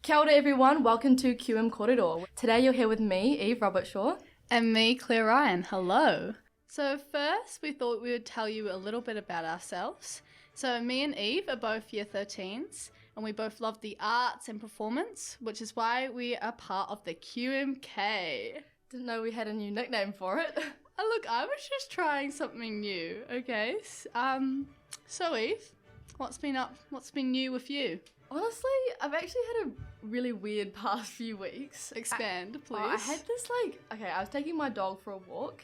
Kia ora everyone, welcome to QMKorero. Today you're here with me, Eve Robertshawe. And me, Claire Ryan. Hello. So first, we thought we would tell you a little bit about ourselves. So me and Eve are both year 13s, and we both love the arts and performance, which is why we are part of the QMK. Didn't know we had a new nickname for it. Oh, look, I was just trying something new, okay? So Eve, what's been new with you? Honestly, I've actually had a really weird past few weeks. Expand, please. I had this I was taking my dog for a walk.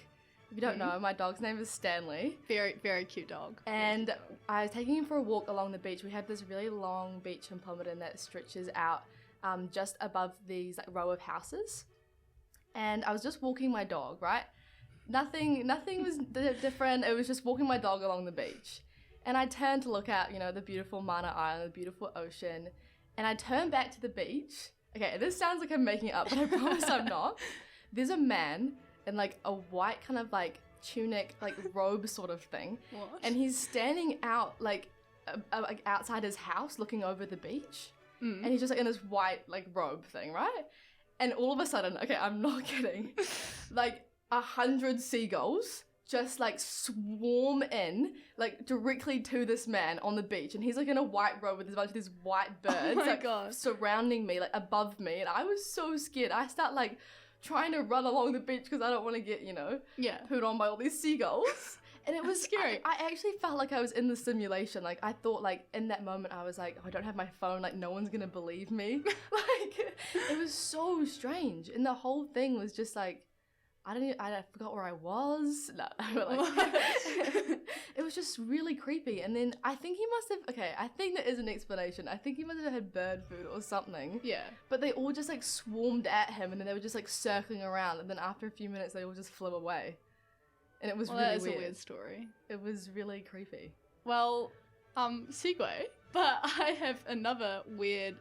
If you don't know, my dog's name is Stanley. Very, very cute dog. And I was taking him for a walk along the beach. We have this really long beach in Plumerton that stretches out just above these row of houses. And I was just walking my dog, right? Nothing was different. It was just walking my dog along the beach. And I turned to look out, the beautiful Mana Island, the beautiful ocean. And I turned back to the beach. Okay, this sounds like I'm making it up, but I promise I'm not. There's a man in a white kind of tunic, robe sort of thing. What? And he's standing out outside his house looking over the beach. And he's just in this white robe thing, right? And all of a sudden, okay, I'm not kidding, 100 seagulls just swarm in directly to this man on the beach, and he's in a white robe with a bunch of these white birds surrounding me, above me, and I was so scared. I start trying to run along the beach because I don't want to get pooed on by all these seagulls. And it was scary. I actually felt like I was in the simulation. I thought in that moment I was oh, I don't have my phone, no one's gonna believe me. It was so strange, and the whole thing was just I forgot where I was. No, it was just really creepy. And then I think he must have, I think there is an explanation. I think he must have had bird food or something. Yeah. But they all just swarmed at him, and then they were just circling around, and then after a few minutes they all just flew away. And it was really that is weird. A weird story. It was really creepy. Well, segue, but I have a weird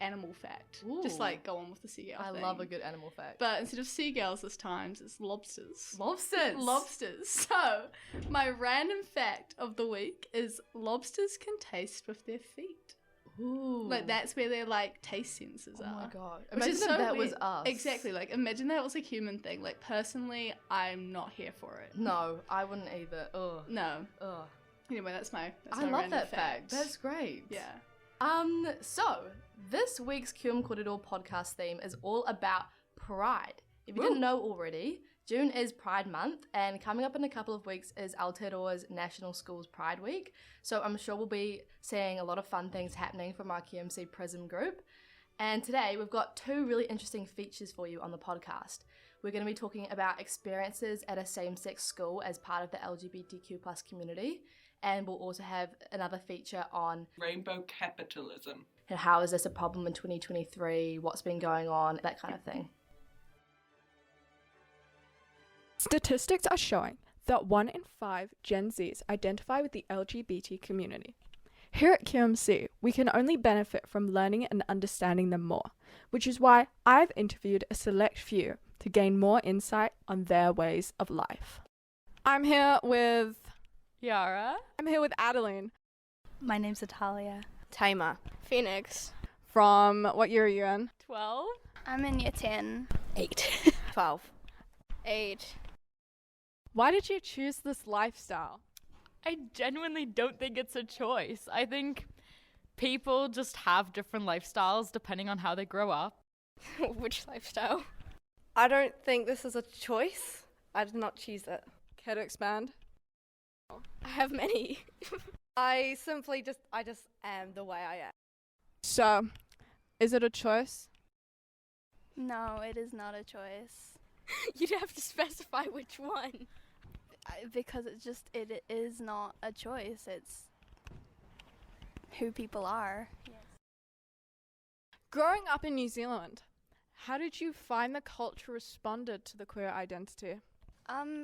animal fact. Ooh. Just go on with the seagull thing. I love a good animal fact. But instead of seagulls this time, it's lobsters. Lobsters! Lobsters. So, my random fact of the week is lobsters can taste with their feet. Ooh. That's where their taste sensors are. Oh my god. Which Imagine is if so that weird. was us. Exactly. Imagine that was a human thing. Personally, I'm not here for it. No, I wouldn't either. Ugh. No. Ugh. Anyway, that's my I love random that fact. That's great. Yeah. So this week's QMKorero podcast theme is all about pride. If you didn't know already, June is Pride Month, and coming up in a couple of weeks is Aotearoa's National Schools Pride Week. So I'm sure we'll be seeing a lot of fun things happening from our QMC Prism group. And today we've got two really interesting features for you on the podcast. We're going to be talking about experiences at a same-sex school as part of the LGBTQ+ community. And we'll also have another feature on rainbow capitalism. And how is this a problem in 2023? What's been going on? That kind of thing. Statistics are showing that 1 in 5 Gen Zs identify with the LGBT community. Here at QMC, we can only benefit from learning and understanding them more, which is why I've interviewed a select few to gain more insight on their ways of life. I'm here with Yara. I'm here with Adeline. My name's Natalia. Taima. Phoenix. From what year are you in? 12. I'm in year 10. 8. 12. 8. Why did you choose this lifestyle? I genuinely don't think it's a choice. I think people just have different lifestyles depending on how they grow up. Which lifestyle? I don't think this is a choice. I did not choose it. Care to expand? I have many. I just am the way I am. So, is it a choice? No, it is not a choice. You'd have to specify which one. Because it is not a choice. It's who people are. Yes. Growing up in New Zealand, how did you find the culture responded to the queer identity?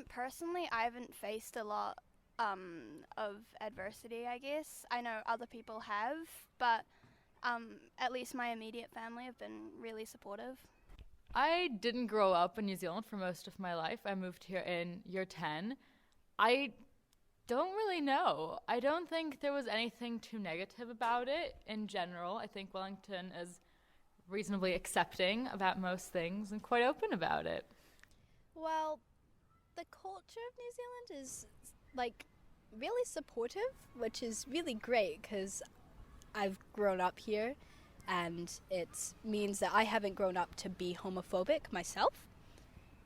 Personally, I haven't faced a lot of adversity, I guess. I know other people have, but at least my immediate family have been really supportive. I didn't grow up in New Zealand for most of my life. I moved here in year 10. I don't really know. I don't think there was anything too negative about it in general. I think Wellington is reasonably accepting about most things and quite open about it. Well, the culture of New Zealand is like really supportive, which is really great because I've grown up here and it means that I haven't grown up to be homophobic myself.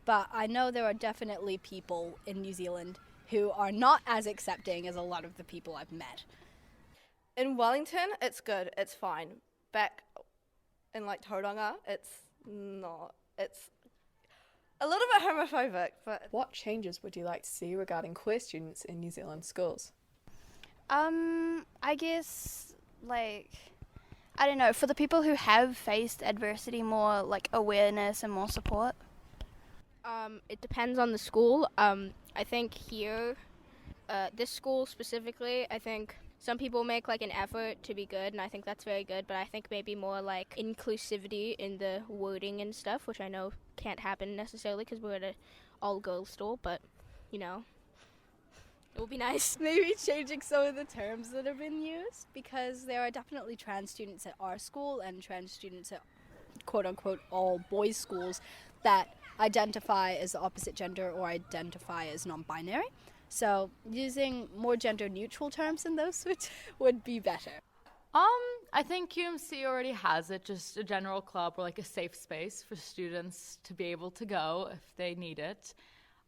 But I know there are definitely people in New Zealand who are not as accepting as a lot of the people I've met. In Wellington, it's good, it's fine. Back in like Tauranga, it's not. It's a little bit homophobic, but What changes would you like to see regarding queer students in New Zealand schools? I guess, like, I don't know, for the people who have faced adversity, more, like, awareness and more support. It depends on the school. I think here, this school specifically, I think some people make like an effort to be good, and I think that's very good, but I think maybe more like inclusivity in the wording and stuff, which I know can't happen necessarily because we're at an all-girls school, but, you know, it would be nice. Maybe changing some of the terms that have been used, because there are definitely trans students at our school and trans students at quote-unquote all boys schools that identify as the opposite gender or identify as non-binary. So using more gender-neutral terms in those would be better. I think QMC already has it, just a general club or like a safe space for students to be able to go if they need it.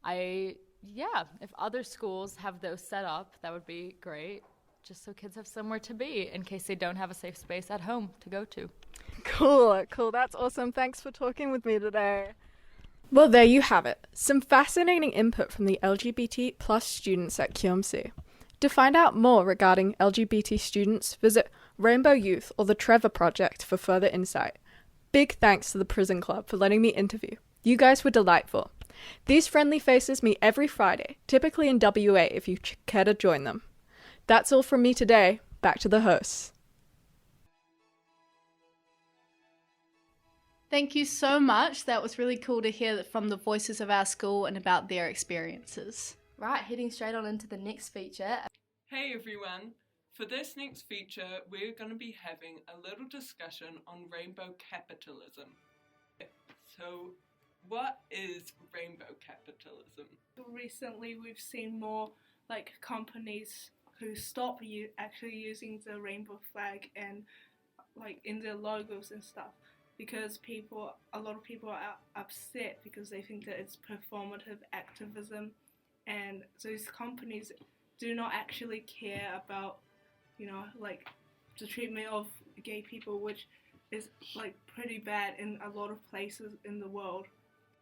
If other schools have those set up, that would be great, just so kids have somewhere to be in case they don't have a safe space at home to go to. Cool. That's awesome. Thanks for talking with me today. Well, there you have it. Some fascinating input from the LGBT plus students at QMC. To find out more regarding LGBT students, visit Rainbow Youth or the Trevor Project for further insight. Big thanks to the Prison Club for letting me interview. You guys were delightful. These friendly faces meet every Friday, typically in WA if you care to join them. That's all from me today. Back to the hosts. Thank you so much. That was really cool to hear from the voices of our school and about their experiences. Right, heading straight on into the next feature. Hey everyone! For this next feature, we're going to be having a little discussion on rainbow capitalism. So, what is rainbow capitalism? Recently, we've seen more like companies who stop actually using the rainbow flag and like in their logos and stuff, because a lot of people are upset because they think that it's performative activism, and those companies do not actually care about, like the treatment of gay people, which is like pretty bad in a lot of places in the world.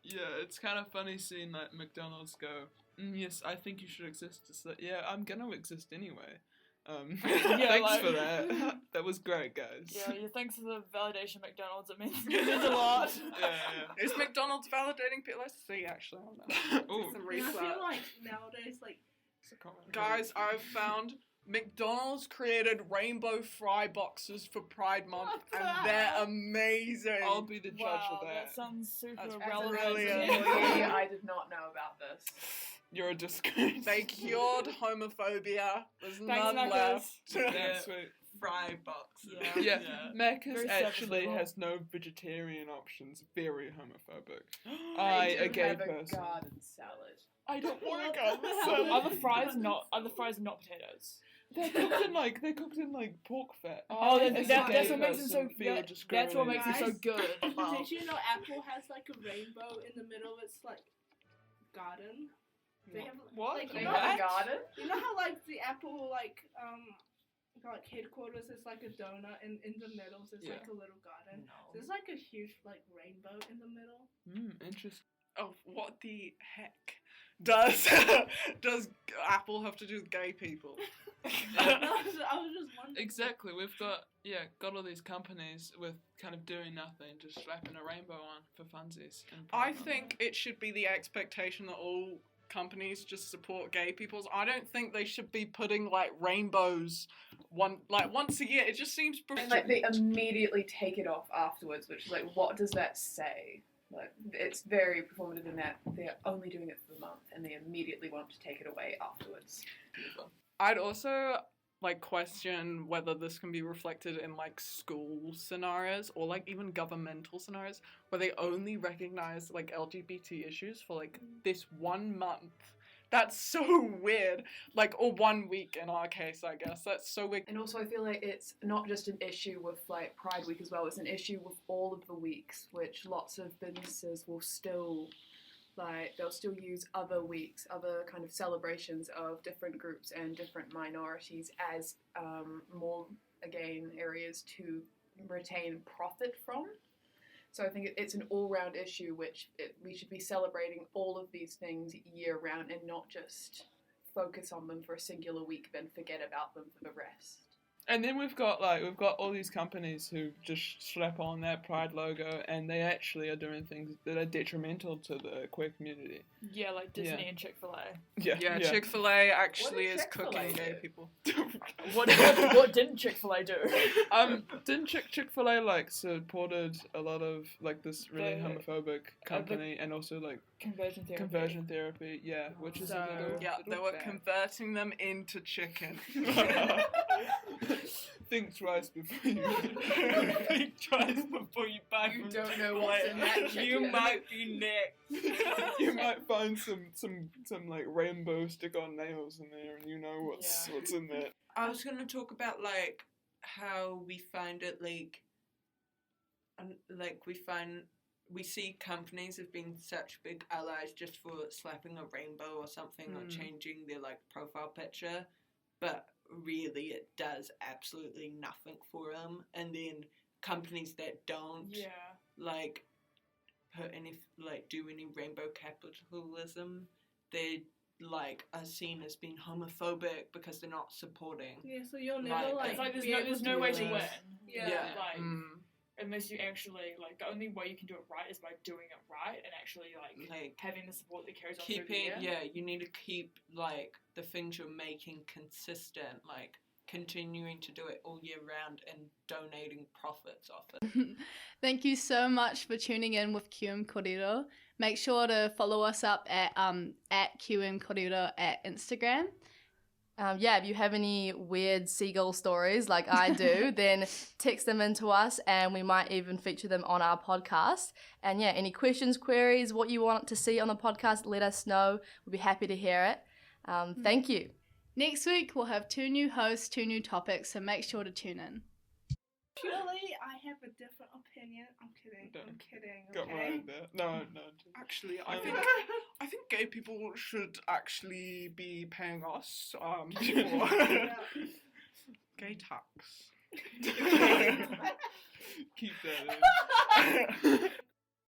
Yeah, it's kind of funny seeing like McDonald's go, yes, I think you should exist. It's like, yeah, I'm gonna exist anyway. Thanks for that. That was great, guys. Yeah, thanks for the validation, McDonald's. It means a lot. Yeah. Is McDonald's validating people? Let's see, actually. Ooh. Some I research. feel like nowadays, like, Guys, I've found McDonald's created rainbow fry boxes for Pride Month, and they're amazing. I'll be the judge of that. That sounds super That's relevant. really Yeah. I did not know about this. You're a disgrace. They cured homophobia. There's none Macca's. left. Yeah, sweet. Fry box. Yeah. Macca's Very actually serviceable. has no vegetarian options. Very homophobic. I, a gay person. Garden salad. I don't want a garden salad. Are the fries not potatoes? They're cooked in like pork fat. That's what makes them so good. That's what makes them so Guys, good. did you know Apple has like a rainbow in the middle of its like garden? They have What? like, They have a garden? You know how like the Apple like headquarters is like a donut, and in the middle there's like a little garden. No. There's like a huge like rainbow in the middle. Interesting. Oh, what the heck does Apple have to do with gay people? I was just wondering. Exactly. We've got all these companies with kind of doing nothing, just slapping a rainbow on for funsies. I think it should be the expectation that all companies just support gay people. I don't think they should be putting like rainbows once a year. It just seems And like they immediately take it off afterwards, which is like, what does that say? Like, it's very performative in that they're only doing it for the month and they immediately want to take it away afterwards. I'd also like question whether this can be reflected in like school scenarios or like even governmental scenarios where they only recognize like LGBT issues for like this 1 month. That's so weird. Like, or 1 week in our case, I guess. That's so weird. And also I feel like it's not just an issue with like Pride Week as well, it's an issue with all of the weeks, which lots of businesses will still they'll still use other weeks, other kind of celebrations of different groups and different minorities as more, again, areas to retain profit from. So I think it's an all-round issue which we should be celebrating all of these things year-round and not just focus on them for a singular week then forget about them for the rest. And then we've got all these companies who just slap on that Pride logo, and they actually are doing things that are detrimental to the queer community. Yeah, like Disney and Chick-fil-A. Yeah. Chick-fil-A actually is cooking gay people. What didn't Chick-fil-A do? Didn't Chick-fil-A like supported a lot of like this really homophobic company and also like conversion therapy, yeah, which is a little they were bad. converting them into chicken. Think twice before you Think twice before you buy. You don't know what's in that chicken. You might be next. You might find some like rainbow stick-on nails in there, and you know what's in there. I was going to talk about like how we find it we see companies have been such big allies just for slapping a rainbow or something or changing their like profile picture, but really it does absolutely nothing for them. And then companies that don't like put any do any rainbow capitalism, they like are seen as being homophobic because they're not supporting. Yeah, so you'll never it's like there's no way to win. Yeah. Like unless you actually like the only way you can do it right is by doing it right and actually like having the support that carries on through the year. You need to keep like the things you're making consistent, like continuing to do it all year round and donating profits off it. Thank you so much for tuning in with QMKorero. Make sure to follow us up at QMKorero at Instagram. If you have any weird seagull stories like I do, then text them into us and we might even feature them on our podcast. And any questions, queries, what you want to see on the podcast, let us know. We'll be happy to hear it. Thank you. Next week, we'll have 2 new hosts, 2 new topics, so make sure to tune in. Actually, I have a different opinion. I'm kidding. Got right there. No. Actually, I think gay people should actually be paying us for gay tax. Keep that in.